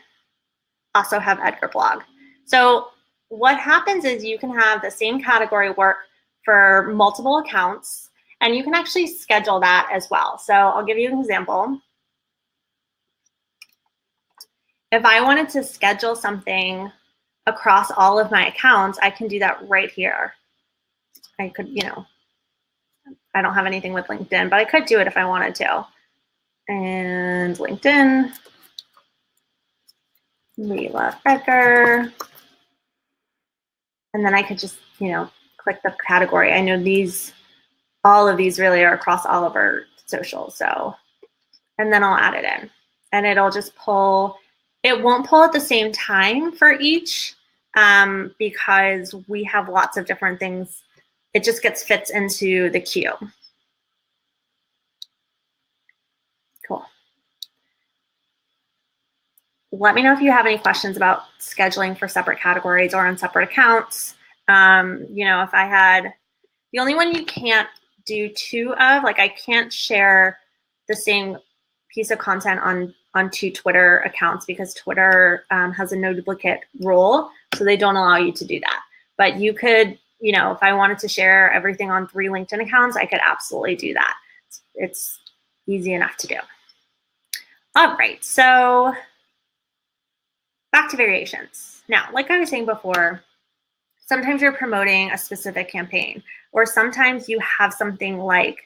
also have Edgar blog. So what happens is you can have the same category work for multiple accounts, and you can actually schedule that as well. So I'll give you an example. If I wanted to schedule something across all of my accounts, I can do that right here. I could, I don't have anything with LinkedIn, but I could do it if I wanted to. And LinkedIn, we love Edgar. And then I could just, click the category. I know all of these really are across all of our socials. So, and then I'll add it in, and it'll just pull. It won't pull at the same time for each because we have lots of different things. It just fits into the queue. Cool. Let me know if you have any questions about scheduling for separate categories or on separate accounts. If I had, the only one you can't do two of, like I can't share the same piece of content on two Twitter accounts because Twitter has a no duplicate rule, so they don't allow you to do that. But you could, if I wanted to share everything on 3 LinkedIn accounts, I could absolutely do that. It's easy enough to do. All right, so back to variations. Now, like I was saying before, sometimes you're promoting a specific campaign, or sometimes you have something like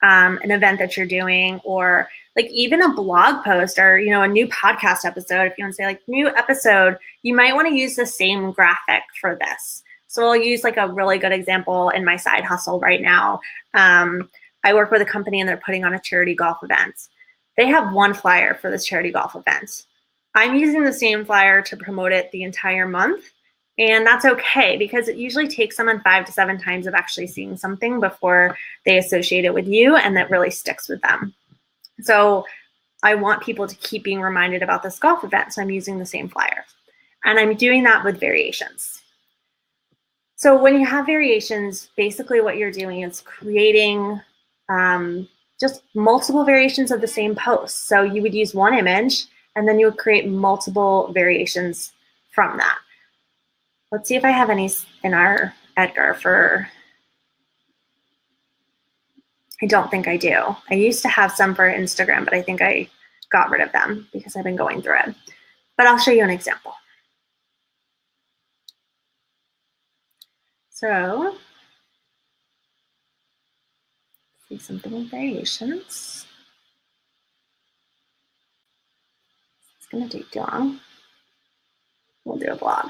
an event that you're doing, or like even a blog post, or a new podcast episode. If you want to say like new episode, you might want to use the same graphic for this. So I'll use like a really good example in my side hustle right now. I work with a company and they're putting on a charity golf event. They have one flyer for this charity golf event. I'm using the same flyer to promote it the entire month. And that's okay, because it usually takes someone 5 to 7 times of actually seeing something before they associate it with you, and that really sticks with them. So I want people to keep being reminded about this golf event, so I'm using the same flyer. And I'm doing that with variations. So when you have variations, basically what you're doing is creating just multiple variations of the same post. So you would use one image, and then you would create multiple variations from that. Let's see if I have any in our Edgar for, I don't think I do. I used to have some for Instagram, but I think I got rid of them because I've been going through it. But I'll show you an example. So, see something with variations. It's going to take too long. We'll do a blog.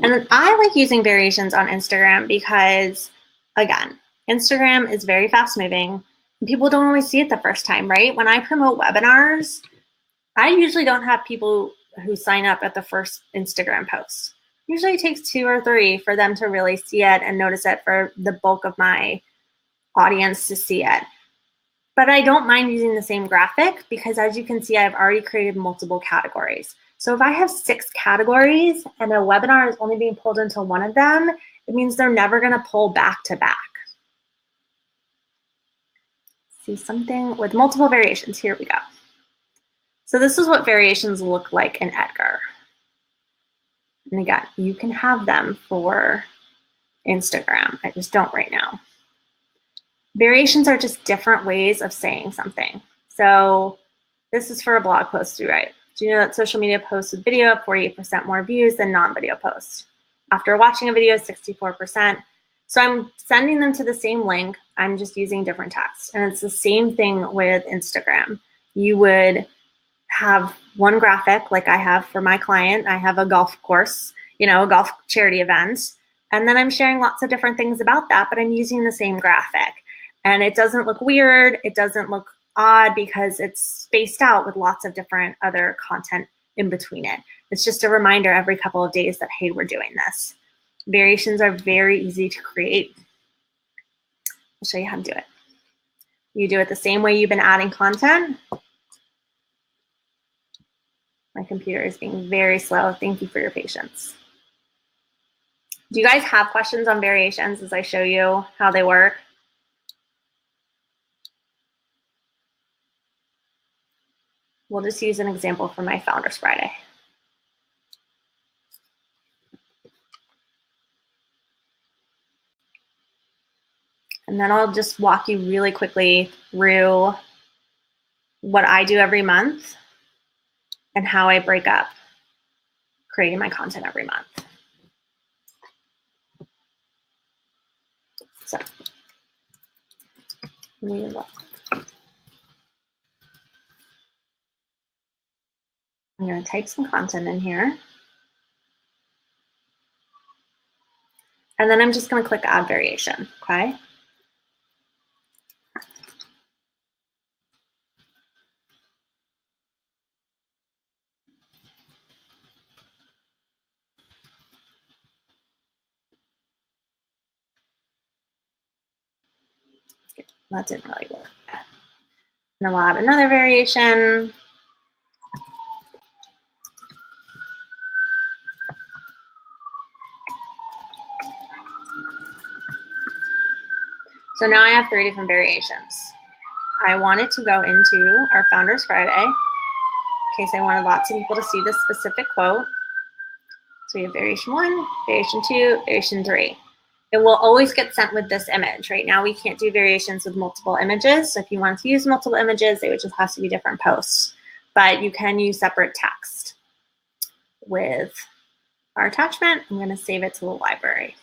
And I like using variations on Instagram because, again, Instagram is very fast moving. And people don't always see it the first time, right? When I promote webinars, I usually don't have people who sign up at the first Instagram post. Usually it takes 2 or 3 for them to really see it and notice it, for the bulk of my audience to see it. But I don't mind using the same graphic because, as you can see, I've already created multiple categories. So if I have 6 categories and a webinar is only being pulled into one of them, it means they're never going to pull back to back. See something with multiple variations. Here we go. So this is what variations look like in Edgar. And again, you can have them for Instagram. I just don't right now. Variations are just different ways of saying something. So this is for a blog post you write. Do you know that social media posts with video have 48% more views than non-video posts? After watching a video, 64%. So I'm sending them to the same link. I'm just using different text. And it's the same thing with Instagram. You would have one graphic like I have for my client. I have a golf course, a golf charity event. And then I'm sharing lots of different things about that, but I'm using the same graphic. And it doesn't look weird. It doesn't look odd because it's spaced out with lots of different other content in between it. It's just a reminder every couple of days that, hey, we're doing this. Variations are very easy to create. I'll show you how to do it. You do it the same way you've been adding content. My computer is being very slow. Thank you for your patience. Do you guys have questions on variations as I show you how they work? We'll just use an example from my Founders Friday. And then I'll just walk you really quickly through what I do every month and how I break up creating my content every month. So, let me look. I'm going to type some content in here. And then I'm just going to click Add Variation, okay? That didn't really work. And then we'll add another variation. So now I have 3 different variations. I wanted to go into our Founders Friday in case I wanted lots of people to see this specific quote. So we have variation 1, variation 2, variation 3. It will always get sent with this image. Right now we can't do variations with multiple images. So if you want to use multiple images, they would just have to be different posts. But you can use separate text with our attachment. I'm going to save it to the library.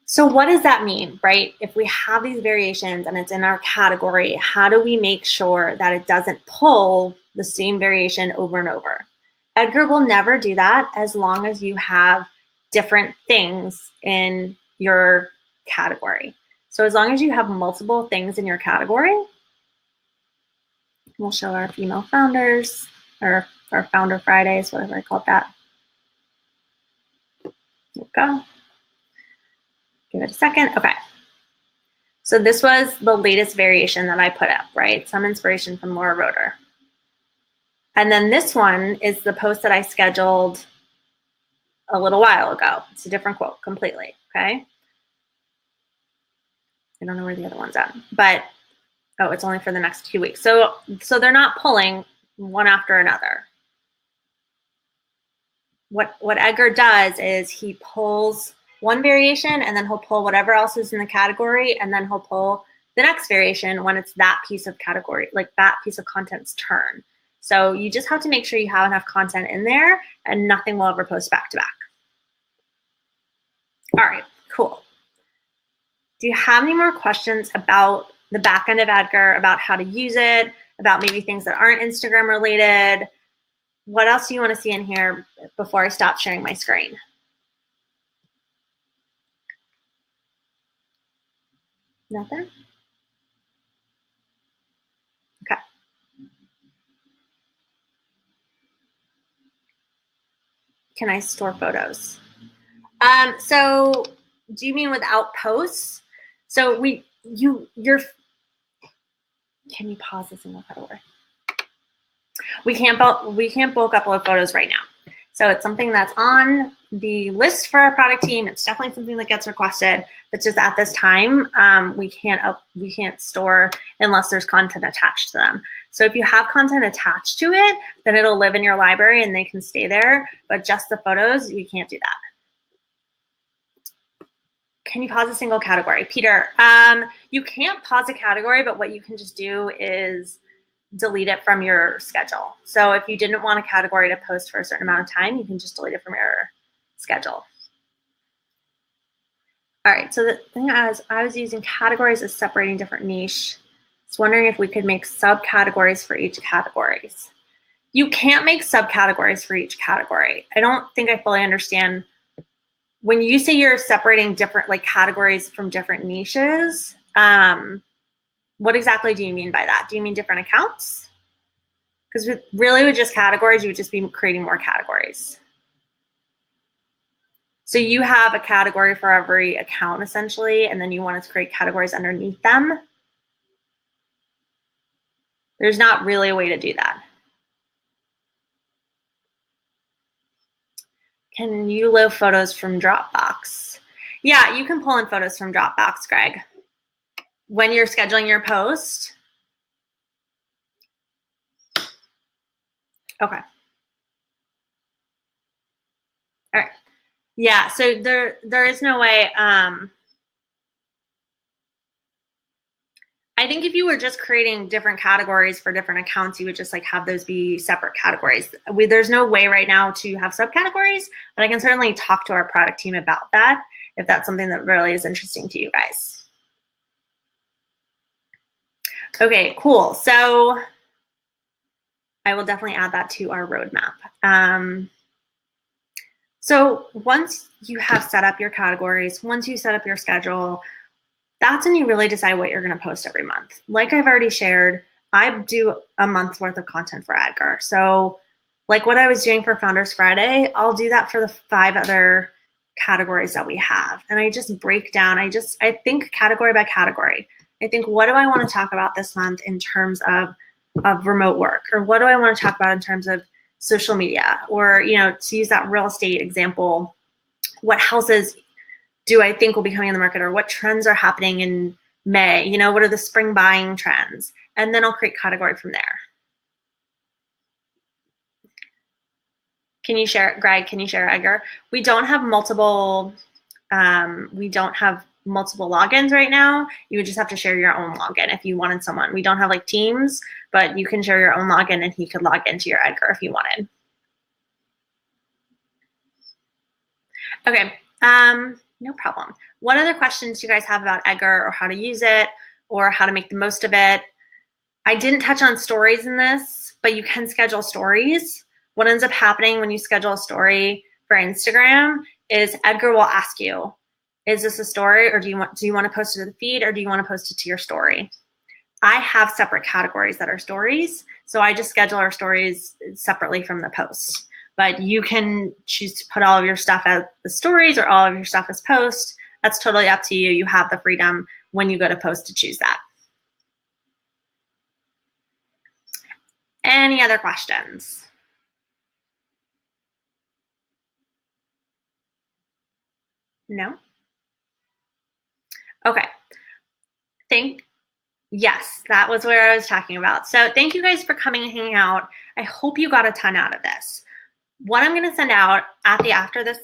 So what does that mean, right? If we have these variations and it's in our category, how do we make sure that it doesn't pull the same variation over and over? Edgar will never do that as long as you have different things in your category. So as long as you have multiple things in your category, we'll show our female founders, or our Founder Fridays, whatever I call that. There we go. Give it a second. Okay. So this was the latest variation that I put up, right? Some inspiration from Laura Roeder. And then this one is the post that I scheduled a little while ago. It's a different quote completely, okay? I don't know where the other one's at, but oh, it's only for the next 2 weeks. So they're not pulling one after another. What Edgar does is he pulls one variation and then he'll pull whatever else is in the category, and then he'll pull the next variation when it's that piece of category, like that piece of content's turn. So you just have to make sure you have enough content in there and nothing will ever post back to back. All right, cool. Do you have any more questions about the back end of Edgar, about how to use it, about maybe things that aren't Instagram related? What else do you want to see in here before I stop sharing my screen? Nothing? Okay. Can I store photos? So do you mean without posts? So can you pause this and look that over? We can't bulk upload photos right now. So it's something that's on the list for our product team. It's definitely something that gets requested, but just at this time, we can't store unless there's content attached to them. So if you have content attached to it, then it'll live in your library and they can stay there, but just the photos, we can't do that. Can you pause a single category? Peter, you can't pause a category, but what you can just do is delete it from your schedule. So if you didn't want a category to post for a certain amount of time, you can just delete it from your schedule. All right, so the thing is, I was using categories as separating different niche. I was wondering if we could make subcategories for each categories. You can't make subcategories for each category. I don't think I fully understand. When you say you're separating different categories from different niches, what exactly do you mean by that? Do you mean different accounts? Because with just categories, you would just be creating more categories. So you have a category for every account essentially, and then you want to create categories underneath them. There's not really a way to do that. Can you load photos from Dropbox? Yeah, you can pull in photos from Dropbox, Greg. When you're scheduling your post. Okay. All right. Yeah, so there is no way. I think if you were just creating different categories for different accounts, you would just have those be separate categories. There's no way right now to have subcategories, but I can certainly talk to our product team about that if that's something that really is interesting to you guys. Okay, cool. So I will definitely add that to our roadmap. So once you have set up your categories, once you set up your schedule, that's when you really decide what you're going to post every month. Like I've already shared, I do a month's worth of content for Edgar. So like what I was doing for Founders Friday, I'll do that for the 5 other categories that we have. And I just break down, I think category by category. I think, what do I want to talk about this month in terms of remote work? Or what do I want to talk about in terms of social media? Or, to use that real estate example, what houses do I think will be coming on the market, or what trends are happening in May? What are the spring buying trends? And then I'll create category from there. Can you share, Greg? Can you share, Edgar? We don't have multiple. Logins right now. You would just have to share your own login if you wanted someone. We don't have teams, but you can share your own login and he could log into your Edgar if you wanted. Okay. No problem. What other questions do you guys have about Edgar, or how to use it, or how to make the most of it? I didn't touch on stories in this, but you can schedule stories. What ends up happening when you schedule a story for Instagram is Edgar will ask you, is this a story, or do you want to post it to the feed, or do you want to post it to your story? I have separate categories that are stories, so I just schedule our stories separately from the posts. But you can choose to put all of your stuff as the stories or all of your stuff as posts. That's totally up to you. You have the freedom when you go to post to choose that. Any other questions? No? Okay. Yes, that was where I was talking about. So thank you guys for coming and hanging out. I hope you got a ton out of this. What I'm going to send out after this,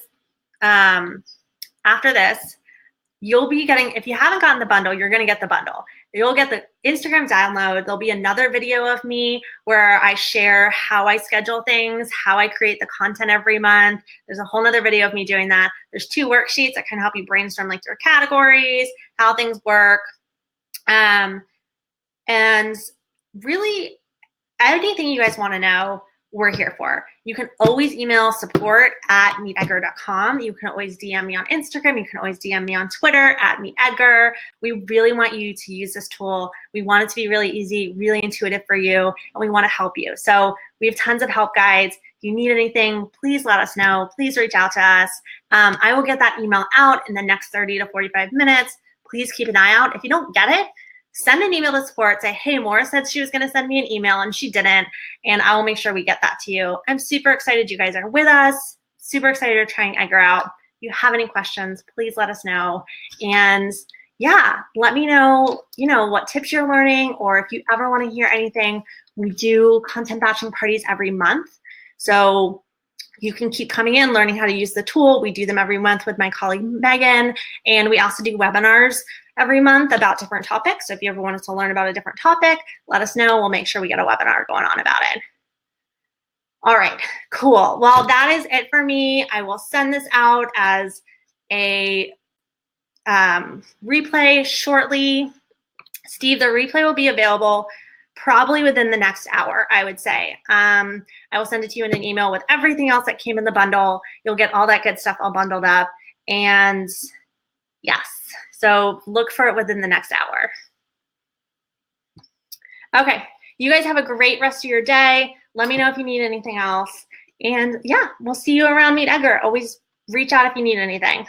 you'll be getting, if you haven't gotten the bundle, you're going to get the bundle. You'll get the Instagram download. There'll be another video of me where I share how I schedule things, how I create the content every month. There's a whole nother video of me doing that. There's 2 worksheets that can help you brainstorm like your categories, how things work. And really, anything you guys want to know, we're here for. You can always email support@meetedgar.com. You can always DM me on Instagram. You can always DM me on Twitter @MeetEdgar. We really want you to use this tool. We want it to be really easy, really intuitive for you, and we want to help you. So we have tons of help guides. If you need anything, please let us know. Please reach out to us. I will get that email out in the next 30 to 45 minutes. Please keep an eye out. If you don't get it, send an email to support. Say, hey, Maura said she was going to send me an email and she didn't, and I will make sure we get that to you. I'm super excited you guys are with us. Super excited to trying Edgar out. If you have any questions, please let us know. And yeah, let me know, what tips you're learning, or if you ever want to hear anything. We do content batching parties every month. So you can keep coming in, learning how to use the tool. We do them every month with my colleague, Megan. And we also do webinars every month about different topics. So if you ever wanted to learn about a different topic, let us know. We'll make sure we get a webinar going on about it. All right, cool. Well, that is it for me. I will send this out as a replay shortly. Steve, the replay will be available probably within the next hour, I would say. I will send it to you in an email with everything else that came in the bundle. You'll get all that good stuff all bundled up. And yes, so look for it within the next hour. Okay, you guys have a great rest of your day. Let me know if you need anything else. And yeah, we'll see you around Meet Edgar. Always reach out if you need anything.